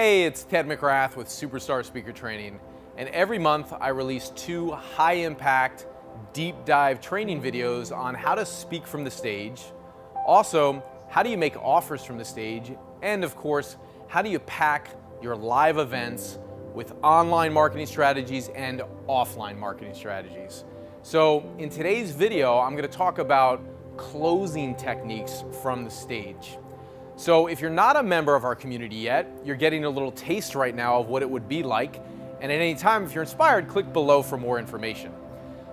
Hey, it's Ted McGrath with Superstar Speaker Training, and every month I release 2 high-impact, deep dive training videos on how to speak from the stage, also how do you make offers from the stage, and of course, how do you pack your live events with online marketing strategies and offline marketing strategies. So in today's video, I'm going to talk about closing techniques from the stage. So if you're not a member of our community yet, you're getting a little taste right now of what it would be like. And at any time, if you're inspired, click below for more information.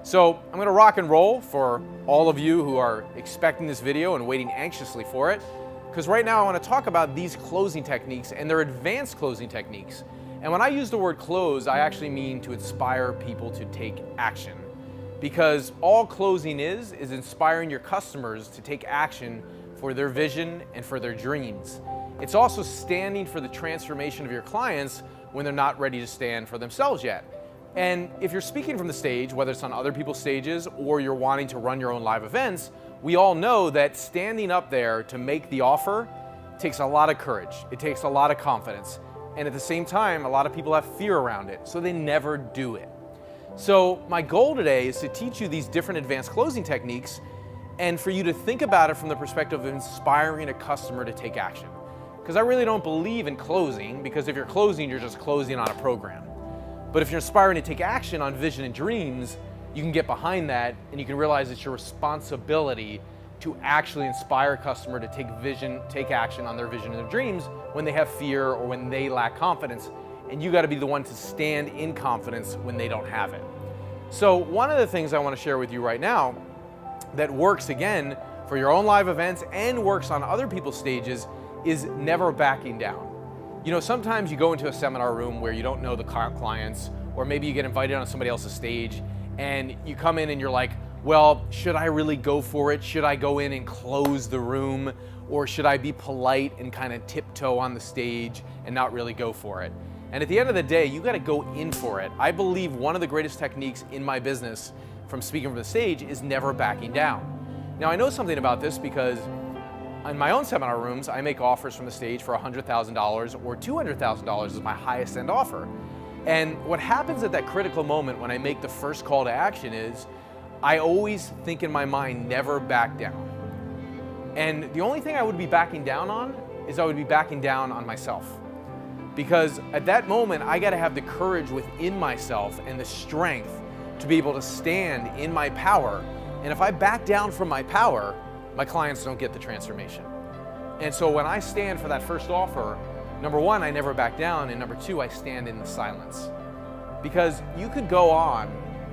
So I'm going to rock and roll for all of you who are expecting this video and waiting anxiously for it. Because right now I want to talk about these closing techniques, and they're advanced closing techniques. And when I use the word close, I actually mean to inspire people to take action. Because all closing is inspiring your customers to take action for their vision and for their dreams. It's also standing for the transformation of your clients when they're not ready to stand for themselves yet. And if you're speaking from the stage, whether it's on other people's stages or you're wanting to run your own live events, we all know that standing up there to make the offer takes a lot of courage. It takes a lot of confidence. And at the same time, a lot of people have fear around it, so they never do it. So my goal today is to teach you these different advanced closing techniques and for you to think about it from the perspective of inspiring a customer to take action. Because I really don't believe in closing, because if you're closing, you're just closing on a program. But if you're inspiring to take action on vision and dreams, you can get behind that and you can realize it's your responsibility to actually inspire a customer to take action on their vision and their dreams when they have fear or when they lack confidence. And you got to be the one to stand in confidence when they don't have it. So one of the things I want to share with you right now that works again for your own live events and works on other people's stages is never backing down. You know, sometimes you go into a seminar room where you don't know the clients, or maybe you get invited on somebody else's stage and you come in and you're like, well, should I really go for it? Should I go in and close the room? Or should I be polite and kind of tiptoe on the stage and not really go for it? And at the end of the day, you got to go in for it. I believe one of the greatest techniques in my business from speaking from the stage is never backing down. Now, I know something about this because in my own seminar rooms, I make offers from the stage for $100,000 or $200,000 is my highest end offer. And what happens at that critical moment when I make the first call to action is I always think in my mind, never back down. And the only thing I would be backing down on is I would be backing down on myself. Because at that moment, I got to have the courage within myself and the strength to be able to stand in my power. And if I back down from my power, my clients don't get the transformation. And so when I stand for that first offer, number one, I never back down, and number two, I stand in the silence. Because you could go on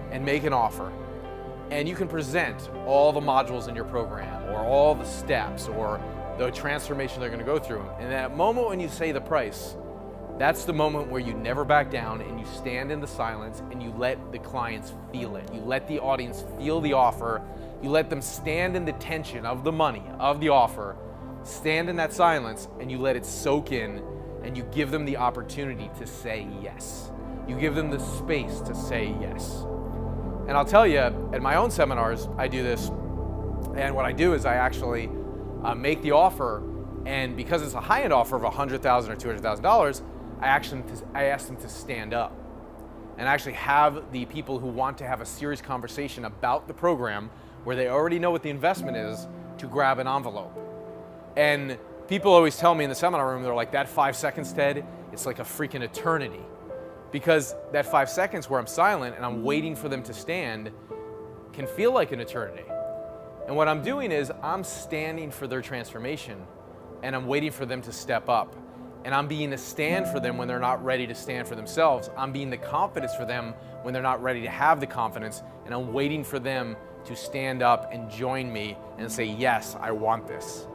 and make an offer, and you can present all the modules in your program, or all the steps, or the transformation they're going to go through. And that moment when you say the price, that's the moment where you never back down and you stand in the silence and you let the clients feel it. You let the audience feel the offer. You let them stand in the tension of the money, of the offer, stand in that silence, and you let it soak in, and you give them the opportunity to say yes. You give them the space to say yes. And I'll tell you, at my own seminars, I do this, and what I do is I actually make the offer, and because it's a high-end offer of $100,000 or $200,000, I ask them to stand up and actually have the people who want to have a serious conversation about the program where they already know what the investment is to grab an envelope. And people always tell me in the seminar room, they're like, that 5 seconds, Ted, it's like a freaking eternity. Because that 5 seconds where I'm silent and I'm waiting for them to stand can feel like an eternity. And what I'm doing is I'm standing for their transformation and I'm waiting for them to step up. And I'm being a stand for them when they're not ready to stand for themselves. I'm being the confidence for them when they're not ready to have the confidence. And I'm waiting for them to stand up and join me and say, yes, I want this.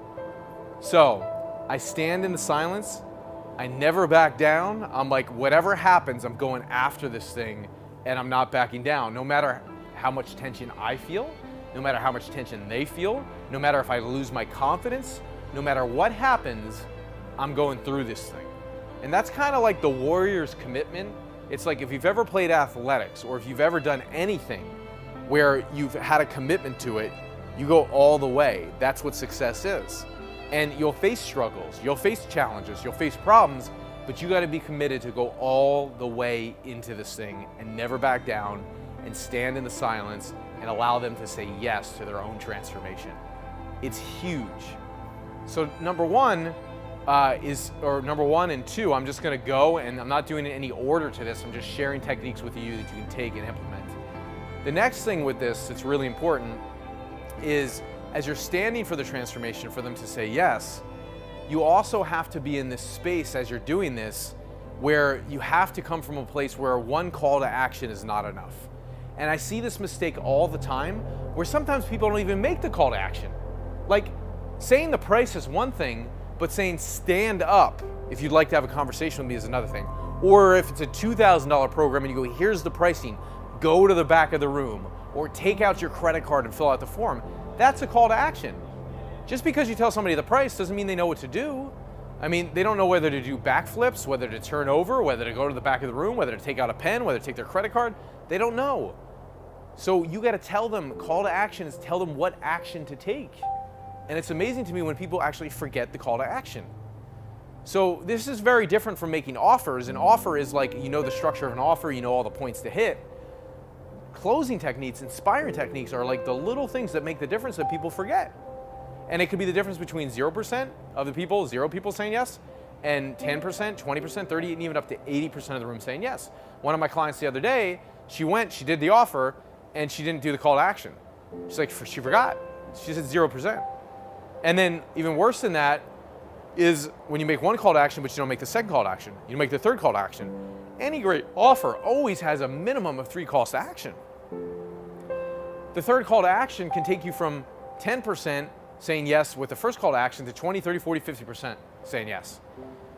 So I stand in the silence. I never back down. I'm like, whatever happens, I'm going after this thing and I'm not backing down. No matter how much tension I feel, no matter how much tension they feel, no matter if I lose my confidence, no matter what happens, I'm going through this thing. And that's kind of like the warrior's commitment. It's like if you've ever played athletics or if you've ever done anything where you've had a commitment to it, you go all the way. That's what success is. And you'll face struggles, you'll face challenges, you'll face problems, but you got to be committed to go all the way into this thing and never back down and stand in the silence and allow them to say yes to their own transformation. It's huge. So number one and two, I'm just gonna go, and I'm not doing any order to this, I'm just sharing techniques with you that you can take and implement. The next thing with this that's really important is, as you're standing for the transformation, for them to say yes, you also have to be in this space as you're doing this where you have to come from a place where one call to action is not enough. And I see this mistake all the time where sometimes people don't even make the call to action. Like, saying the price is one thing, but saying stand up if you'd like to have a conversation with me is another thing. Or if it's a $2,000 program and you go, here's the pricing, go to the back of the room, or take out your credit card and fill out the form, that's a call to action. Just because you tell somebody the price doesn't mean they know what to do. I mean, they don't know whether to do backflips, whether to turn over, whether to go to the back of the room, whether to take out a pen, whether to take their credit card. They don't know. So you got to tell them, call to action is tell them what action to take. And it's amazing to me when people actually forget the call to action. So this is very different from making offers. An offer is like, you know the structure of an offer, you know all the points to hit. Closing techniques, inspiring techniques are like the little things that make the difference that people forget. And it could be the difference between 0% of the people, 0 people saying yes, and 10%, 20%, 30%, and even up to 80% of the room saying yes. One of my clients the other day, she did the offer, and she didn't do the call to action. She's like, she forgot. She said 0%. And then even worse than that is when you make one call to action, but you don't make the second call to action. You make the third call to action. Any great offer always has a minimum of 3 calls to action. The third call to action can take you from 10% saying yes with the first call to action to 20, 30, 40, 50% saying yes.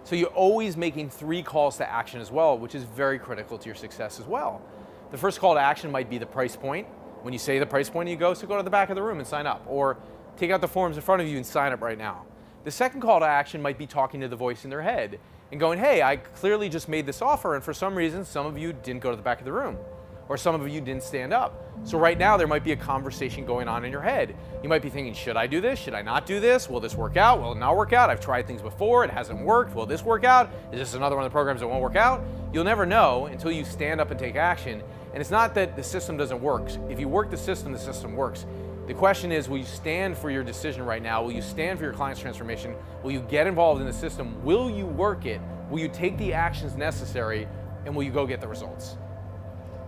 So you're always making 3 calls to action as well, which is very critical to your success as well. The first call to action might be the price point. When you say the price point, you go to the back of the room and sign up, or take out the forms in front of you and sign up right now. The second call to action might be talking to the voice in their head and going, hey, I clearly just made this offer, and for some reason, some of you didn't go to the back of the room, or some of you didn't stand up. So right now, there might be a conversation going on in your head. You might be thinking, should I do this? Should I not do this? Will this work out? Will it not work out? I've tried things before, it hasn't worked. Will this work out? Is this another one of the programs that won't work out? You'll never know until you stand up and take action. And it's not that the system doesn't work. If you work the system works. The question is, will you stand for your decision right now? Will you stand for your client's transformation? Will you get involved in the system? Will you work it? Will you take the actions necessary? And will you go get the results?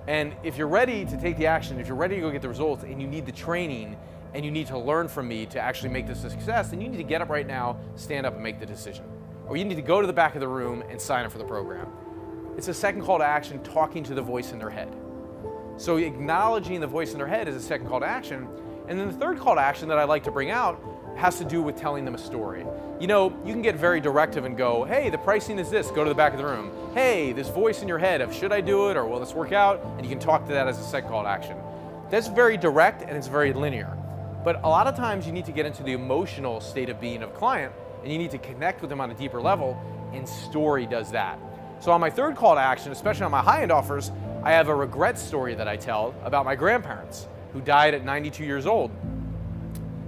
And if you're ready to take the action, if you're ready to go get the results, and you need the training, and you need to learn from me to actually make this a success, then you need to get up right now, stand up, and make the decision. Or you need to go to the back of the room and sign up for the program. It's a second call to action, talking to the voice in their head. So acknowledging the voice in their head is a second call to action. And then the third call to action that I like to bring out has to do with telling them a story. You know, you can get very directive and go, hey, the pricing is this, go to the back of the room. Hey, this voice in your head of should I do it or will this work out? And you can talk to that as a second call to action. That's very direct and it's very linear. But a lot of times you need to get into the emotional state of being of a client and you need to connect with them on a deeper level, and story does that. So on my third call to action, especially on my high-end offers, I have a regret story that I tell about my grandparents who died at 92 years old.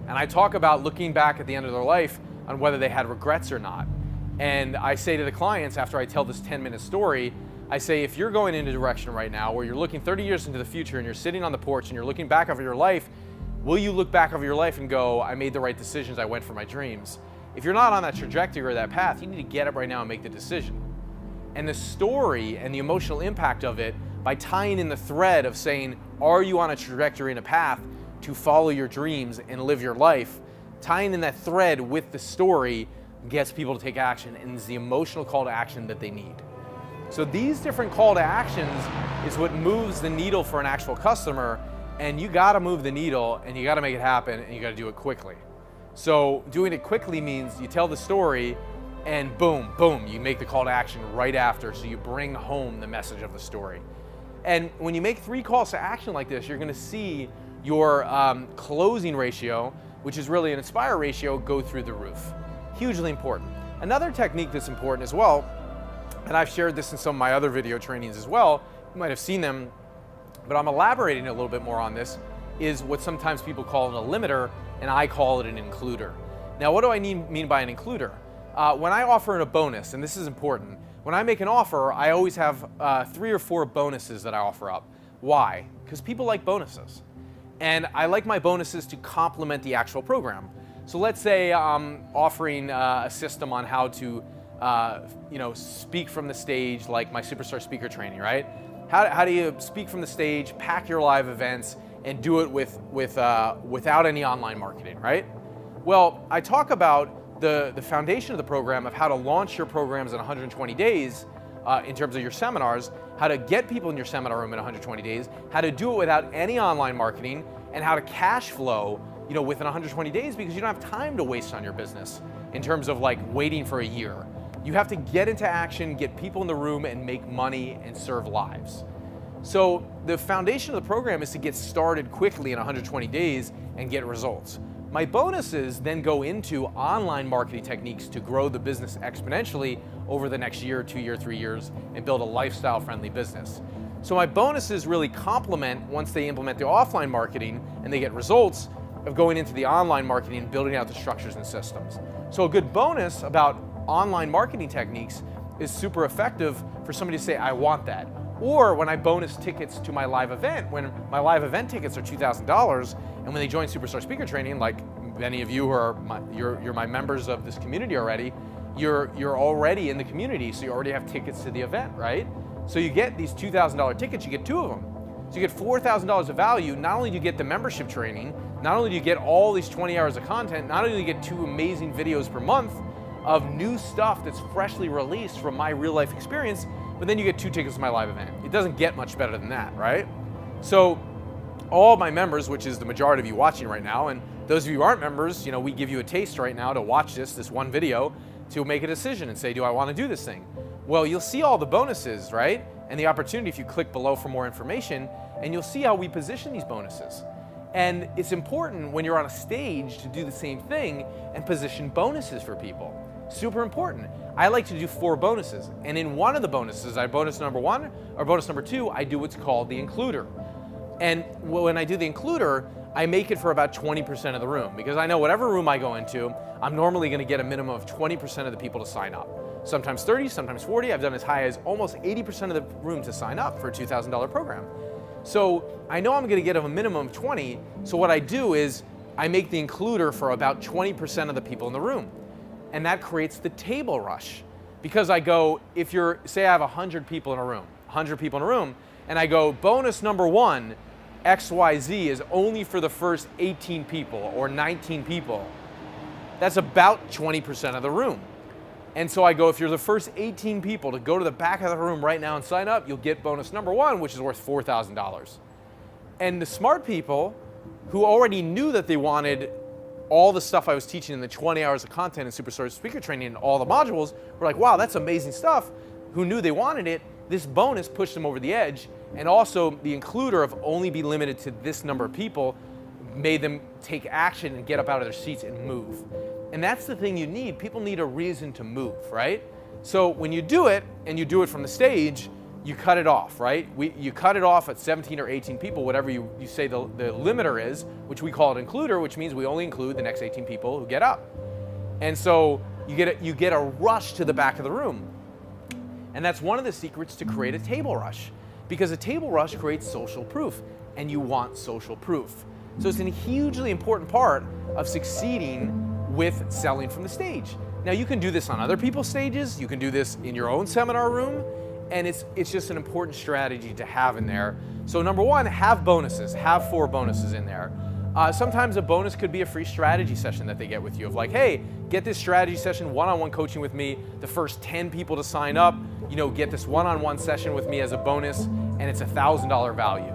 And I talk about looking back at the end of their life on whether they had regrets or not. And I say to the clients after I tell this 10-minute story, I say, if you're going in a direction right now where you're looking 30 years into the future and you're sitting on the porch and you're looking back over your life, will you look back over your life and go, I made the right decisions, I went for my dreams? If you're not on that trajectory or that path, you need to get up right now and make the decision. And the story and the emotional impact of it, by tying in the thread of saying, are you on a trajectory and a path to follow your dreams and live your life? Tying in that thread with the story gets people to take action and is the emotional call to action that they need. So these different call to actions is what moves the needle for an actual customer, and you gotta move the needle and you gotta make it happen and you gotta do it quickly. So doing it quickly means you tell the story and boom, boom, you make the call to action right after, so you bring home the message of the story. And when you make 3 calls to action like this, you're gonna see your closing ratio, which is really an Inspire ratio, go through the roof. Hugely important. Another technique that's important as well, and I've shared this in some of my other video trainings as well, you might have seen them, but I'm elaborating a little bit more on this, is what sometimes people call an limiter, and I call it an includer. Now, what do I mean by an includer? when I offer a bonus, and this is important, when I make an offer, I always have 3 or 4 bonuses that I offer up. Why? Because people like bonuses. And I like my bonuses to complement the actual program. So let's say I'm offering a system on how to speak from the stage, like my Superstar Speaker Training, right? How do you speak from the stage, pack your live events, and do it without any online marketing, right? Well, I talk about the foundation of the program of how to launch your programs in 120 days in terms of your seminars, how to get people in your seminar room in 120 days, how to do it without any online marketing, and how to cash flow within 120 days, because you don't have time to waste on your business in terms of like waiting for a year. You have to get into action, get people in the room, and make money and serve lives. So the foundation of the program is to get started quickly in 120 days and get results. My bonuses then go into online marketing techniques to grow the business exponentially over the next year, 2 years, 3 years, and build a lifestyle-friendly business. So my bonuses really complement, once they implement the offline marketing and they get results, of going into the online marketing and building out the structures and systems. So a good bonus about online marketing techniques is super effective for somebody to say, I want that. Or when I bonus tickets to my live event, when my live event tickets are $2,000, and when they join Superstar Speaker Training, like many of you who are you're my members of this community already, you're already in the community, so you already have tickets to the event, right? So you get these $2,000 tickets, you get 2 of them. So you get $4,000 of value. Not only do you get the membership training, not only do you get all these 20 hours of content, not only do you get 2 amazing videos per month of new stuff that's freshly released from my real life experience, but then you get 2 tickets to my live event. It doesn't get much better than that, right? So all my members, which is the majority of you watching right now, and those of you who aren't members, we give you a taste right now to watch this one video to make a decision and say, do I want to do this thing? Well, you'll see all the bonuses, right? And the opportunity if you click below for more information, and you'll see how we position these bonuses. And it's important when you're on a stage to do the same thing and position bonuses for people. Super important. I like to do 4 bonuses. And in one of the bonuses, bonus number 1 or bonus number 2, I do what's called the includer. And when I do the includer, I make it for about 20% of the room, because I know whatever room I go into, I'm normally going to get a minimum of 20% of the people to sign up. Sometimes 30, sometimes 40. I've done as high as almost 80% of the room to sign up for a $2,000 program. So I know I'm going to get a minimum of 20. So what I do is I make the includer for about 20% of the people in the room. And that creates the table rush. Because I go, say I have 100 people in a room, and I go, bonus number 1, XYZ is only for the first 18 people or 19 people. That's about 20% of the room. And so I go, if you're the first 18 people to go to the back of the room right now and sign up, you'll get bonus number 1, which is worth $4,000. And the smart people who already knew that they wanted all the stuff I was teaching in the 20 hours of content in Superstar Speaker Training and all the modules were like, wow, that's amazing stuff. Who knew they wanted it, this bonus pushed them over the edge. And also the includer of only be limited to this number of people made them take action and get up out of their seats and move. And that's the thing you need. People need a reason to move, right? So when you do it, and you do it from the stage, you cut it off, right? You cut it off at 17 or 18 people, whatever you say the limiter is, which we call it includer, which means we only include the next 18 people who get up. And so you get a rush to the back of the room. And that's one of the secrets to create a table rush, because a table rush creates social proof, and you want social proof. So it's a hugely important part of succeeding with selling from the stage. Now you can do this on other people's stages, you can do this in your own seminar room, and it's just an important strategy to have in there. So number 1, have bonuses, have 4 bonuses in there. Sometimes a bonus could be a free strategy session that they get with you of like, hey, get this strategy session, one-on-one coaching with me, the first 10 people to sign up, get this one-on-one session with me as a bonus, and it's $1,000 value.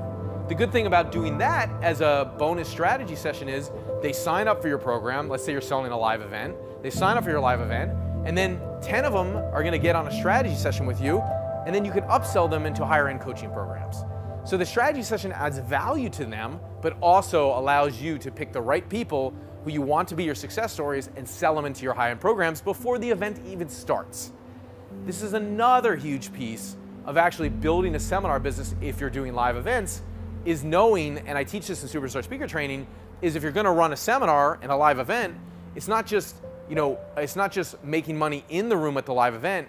The good thing about doing that as a bonus strategy session is they sign up for your program. Let's say you're selling a live event. They sign up for your live event, and then 10 of them are going to get on a strategy session with you, and then you can upsell them into higher end coaching programs. So the strategy session adds value to them, but also allows you to pick the right people who you want to be your success stories and sell them into your high end programs before the event even starts. This is another huge piece of actually building a seminar business if you're doing live events, is knowing, and I teach this in Superstar Speaker Training, is if you're going to run a seminar and a live event, it's not just it's not just making money in the room at the live event,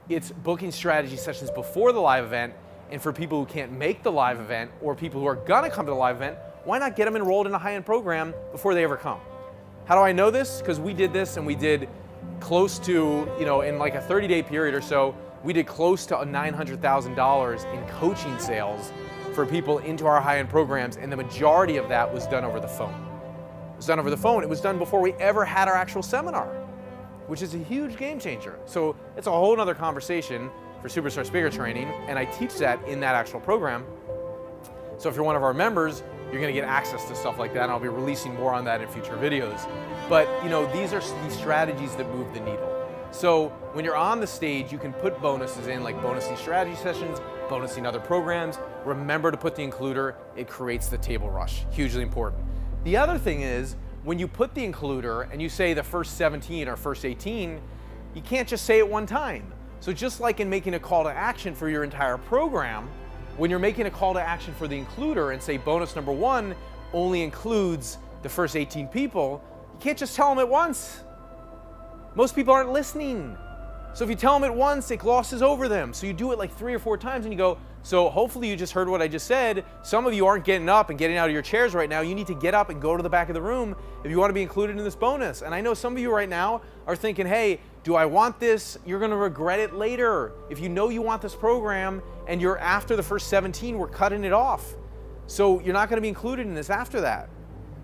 it's booking strategy sessions before the live event. And for people who can't make the live event or people who are gonna come to the live event, why not get them enrolled in a high-end program before they ever come? How do I know this? Because we did this and we did close to, in like a 30-day period or so, we did close to $900,000 in coaching sales for people into our high-end programs, and the majority of that was done over the phone. It was done over the phone. It was done before we ever had our actual seminar, which is a huge game changer. So it's a whole nother conversation for Superstar Speaker Training, and I teach that in that actual program. So if you're one of our members, you're gonna get access to stuff like that, and I'll be releasing more on that in future videos. But these are these strategies that move the needle. So when you're on the stage, you can put bonuses in, like bonusing strategy sessions, bonusing other programs. Remember to put the includer, it creates the table rush, hugely important. The other thing is, when you put the includer and you say the first 17 or first 18, you can't just say it one time. So just like in making a call to action for your entire program, when you're making a call to action for the includer and say bonus number 1 only includes the first 18 people, you can't just tell them at once. Most people aren't listening. So if you tell them at once, it glosses over them. So you do it like 3 or 4 times and you go, so hopefully you just heard what I just said. Some of you aren't getting up and getting out of your chairs right now. You need to get up and go to the back of the room if you want to be included in this bonus. And I know some of you right now are thinking, hey, do I want this? You're gonna regret it later. If you know you want this program and you're after the first 17, we're cutting it off. So you're not gonna be included in this after that,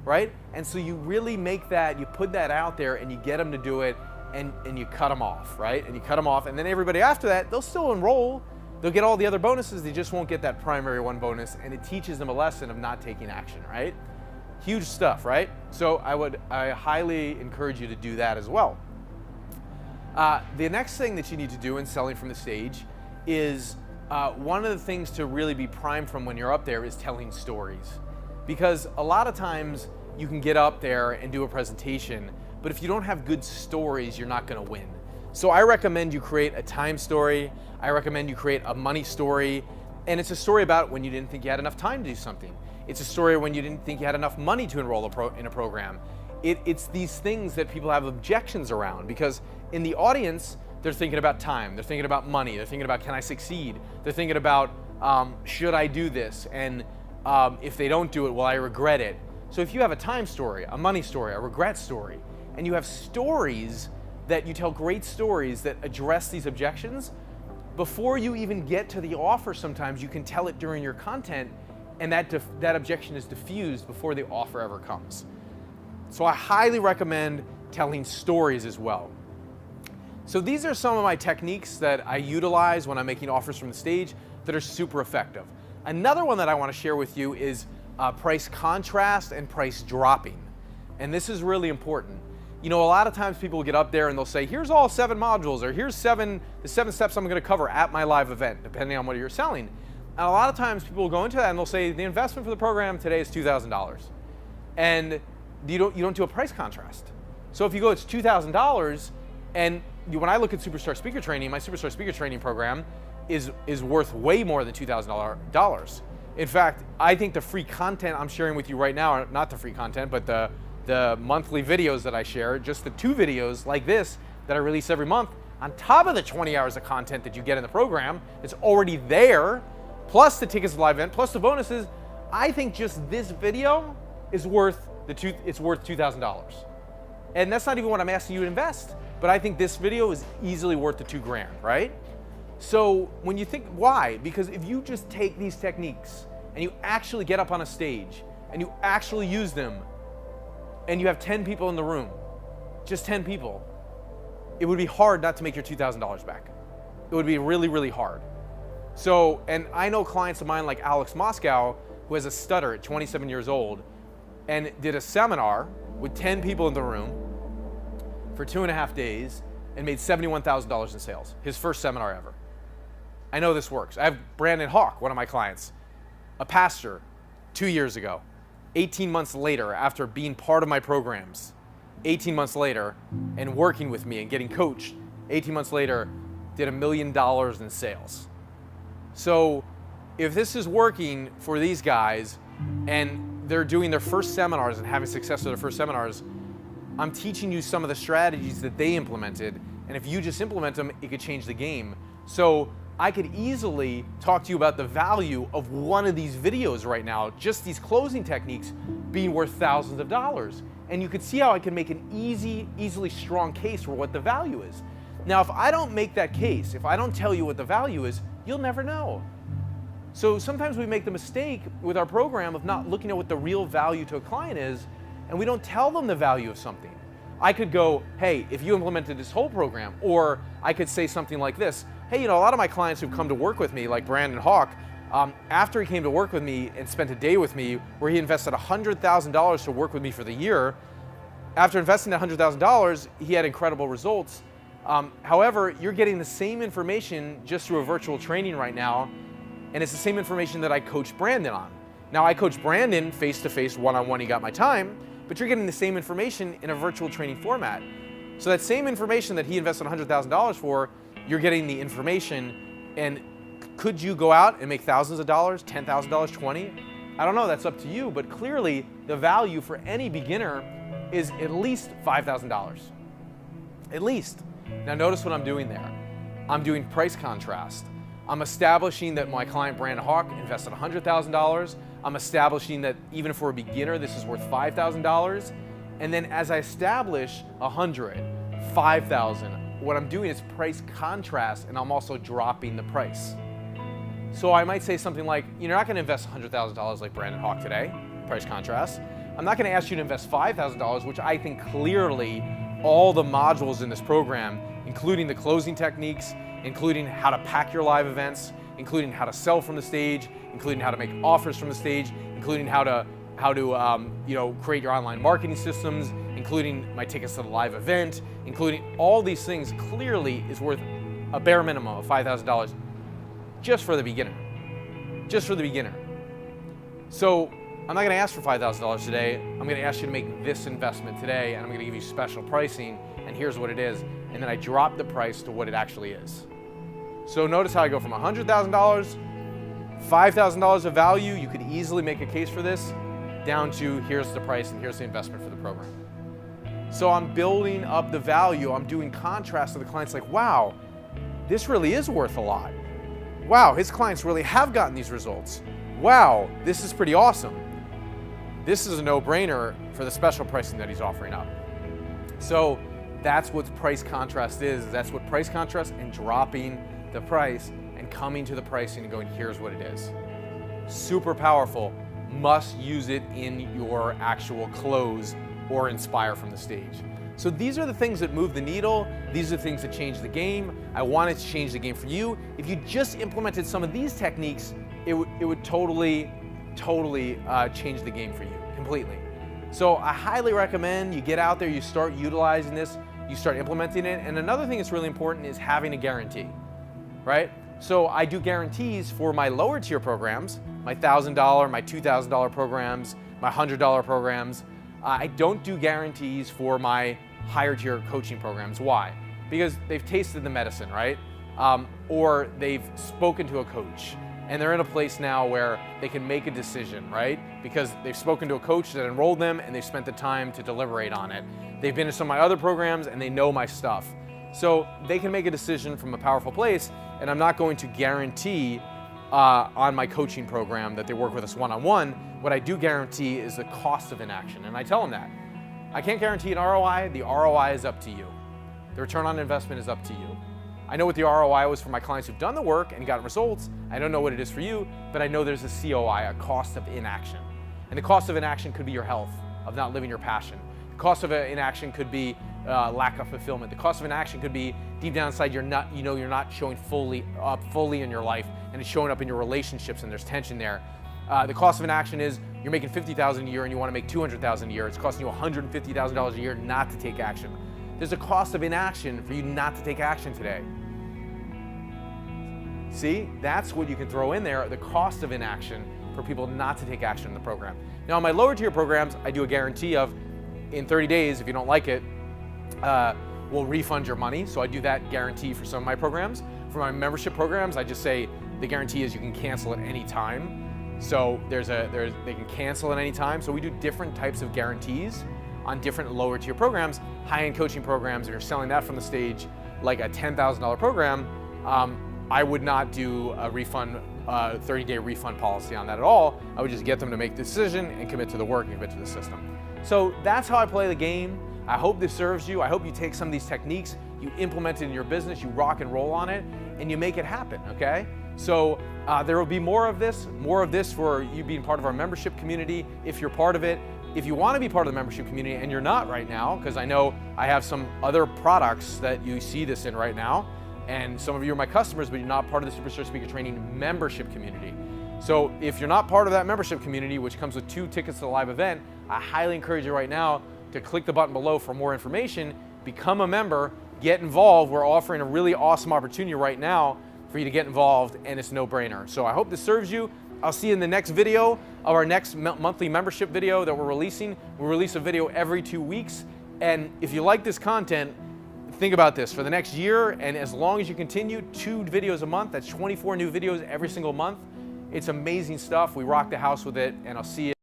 right? And so you really make that, you put that out there and you get them to do it, and you cut them off, right? And you cut them off, and then everybody after that, they'll still enroll. They'll get all the other bonuses, they just won't get that primary one bonus, and it teaches them a lesson of not taking action, right? Huge stuff, right? So I highly encourage you to do that as well. The next thing that you need to do in selling from the stage is one of the things to really be primed from when you're up there is telling stories. Because a lot of times you can get up there and do a presentation, but if you don't have good stories, you're not gonna win. So I recommend you create a time story. I recommend you create a money story. And it's a story about when you didn't think you had enough time to do something. It's a story when you didn't think you had enough money to enroll in a program. It's these things that people have objections around, because in the audience, they're thinking about time, they're thinking about money, they're thinking about, can I succeed? They're thinking about, should I do this? And if they don't do it, will I regret it? So if you have a time story, a money story, a regret story, and you have stories that you tell, great stories that address these objections, before you even get to the offer, sometimes you can tell it during your content, and that objection is diffused before the offer ever comes. So I highly recommend telling stories as well. So these are some of my techniques that I utilize when I'm making offers from the stage that are super effective. Another one that I want to share with you is price contrast and price dropping. And this is really important. A lot of times people get up there and they'll say, here's all 7 modules, or here's the 7 steps I'm going to cover at my live event, depending on what you're selling. And a lot of times people will go into that and they'll say, the investment for the program today is $2,000. And you don't do a price contrast. So if you go, it's $2,000, and when I look at Superstar Speaker Training, my Superstar Speaker Training program is worth way more than $2,000. In fact, I think the free content I'm sharing with you right now, not the free content, but the monthly videos that I share, just the 2 videos like this that I release every month, on top of the 20 hours of content that you get in the program, it's already there, plus the tickets to the live event, plus the bonuses. I think just this video is worth $2,000. And that's not even what I'm asking you to invest, but I think this video is easily worth the $2,000, right? So when you think, why? Because if you just take these techniques and you actually get up on a stage and you actually use them, and you have 10 people in the room, just 10 people, it would be hard not to make your $2,000 back. It would be really, really hard. So, and I know clients of mine like Alex Moscow, who has a stutter at 27 years old, and did a seminar with 10 people in the room for 2.5 days and made $71,000 in sales, his first seminar ever. I know this works. I have Brandon Hawk, one of my clients, a pastor, 2 years ago. 18 months later, after being part of my programs, 18 months later, and working with me and getting coached, 18 months later, did $1 million in sales. So if this is working for these guys, and they're doing their first seminars and having success with their first seminars, I'm teaching you some of the strategies that they implemented, and if you just implement them, it could change the game. So I could easily talk to you about the value of one of these videos right now, just these closing techniques being worth thousands of dollars. And you could see how I can make an easily strong case for what the value is. Now, if I don't make that case, if I don't tell you what the value is, you'll never know. So sometimes we make the mistake with our program of not looking at what the real value to a client is, and we don't tell them the value of something. I could go, hey, if you implemented this whole program, or I could say something like this, hey, a lot of my clients who've come to work with me, like Brandon Hawk, after he came to work with me and spent a day with me where he invested $100,000 to work with me for the year, after investing that $100,000, he had incredible results. However, you're getting the same information just through a virtual training right now, and it's the same information that I coached Brandon on. Now, I coached Brandon face-to-face, one-on-one, he got my time, but you're getting the same information in a virtual training format. So that same information that he invested $100,000 for, you're getting the information, and could you go out and make thousands of dollars, $10,000, 20? I don't know, that's up to you, but clearly the value for any beginner is at least $5,000. At least. Now notice what I'm doing there. I'm doing price contrast. I'm establishing that my client Brandon Hawk invested $100,000. I'm establishing that even for a beginner, this is worth $5,000. And then as I establish 100, 5,000, what I'm doing is price contrast, and I'm also dropping the price. So I might say something like, you're not gonna invest $100,000 like Brandon Hawk today, price contrast. I'm not gonna ask you to invest $5,000, which I think clearly all the modules in this program, including the closing techniques, including how to pack your live events, including how to sell from the stage, including how to make offers from the stage, including how to create your online marketing systems, including my tickets to the live event, including all these things clearly is worth a bare minimum of $5,000 just for the beginner. Just for the beginner. So I'm not gonna ask for $5,000 today. I'm gonna ask you to make this investment today, and I'm gonna give you special pricing, and here's what it is. And then I drop the price to what it actually is. So notice how I go from $100,000, $5,000 of value, you could easily make a case for this, down to here's the price and here's the investment for the program. So I'm building up the value, I'm doing contrast to the clients like, wow, this really is worth a lot. Wow, his clients really have gotten these results. Wow, this is pretty awesome. This is a no-brainer for the special pricing that he's offering up. So that's what price contrast is. That's what price contrast and dropping the price and coming to the pricing and going, here's what it is. Super powerful. Must use it in your actual close or inspire from the stage. So these are the things that move the needle. These are the things that change the game. I wanted to change the game for you. If you just implemented some of these techniques, it would totally change the game for you completely. So I highly recommend you get out there, you start utilizing this, you start implementing it. And another thing that's really important is having a guarantee, right? So I do guarantees for my lower tier programs, my $1,000, my $2,000 programs, my $100 programs. I don't do guarantees for my higher tier coaching programs. Why? Because they've tasted the medicine, right? Or they've spoken to a coach and they're in a place now where they can make a decision, right? Because they've spoken to a coach that enrolled them and they've spent the time to deliberate on it. They've been to some of my other programs and they know my stuff. So they can make a decision from a powerful place, and I'm not going to guarantee on my coaching program that they work with us one-on-one. What I do guarantee is the cost of inaction, and I tell them that. I can't guarantee an ROI, the ROI is up to you. The return on investment is up to you. I know what the ROI was for my clients who've done the work and gotten results. I don't know what it is for you, but I know there's a COI, a cost of inaction. And the cost of inaction could be your health, of not living your passion. The cost of inaction could be lack of fulfillment. The cost of inaction could be deep down inside you're not showing fully in your life, and it's showing up in your relationships, and there's tension there. The cost of inaction is you're making $50,000 a year and you want to make $200,000 a year. It's costing you $150,000 a year not to take action. There's a cost of inaction for you not to take action today. See, that's what you can throw in there, the cost of inaction for people not to take action in the program. Now, in my lower tier programs, I do a guarantee of in 30 days, if you don't like it, we'll refund your money. So I do that guarantee for some of my programs. For my membership programs, I just say the guarantee is you can cancel at any time. So they can cancel at any time. So we do different types of guarantees on different lower tier programs, high-end coaching programs, and you're selling that from the stage like a $10,000 program, I would not do a refund, 30-day refund policy on that at all. I would just get them to make the decision and commit to the work and commit to the system. So that's how I play the game. I hope this serves you. I hope you take some of these techniques, you implement it in your business, you rock and roll on it, and you make it happen, okay? So there will be more of this for you being part of our membership community if you're part of it. If you want to be part of the membership community and you're not right now, because I know I have some other products that you see this in right now, and some of you are my customers, but you're not part of the Superstar Speaker Training membership community. So if you're not part of that membership community, which comes with 2 tickets to the live event, I highly encourage you right now to click the button below for more information, become a member, get involved. We're offering a really awesome opportunity right now for you to get involved, and it's no brainer. So I hope this serves you. I'll see you in the next video of our next monthly membership video that we're releasing. We release a video every 2 weeks. And if you like this content, think about this for the next year, and as long as you continue 2 videos a month, that's 24 new videos every single month. It's amazing stuff. We rock the house with it, and I'll see you.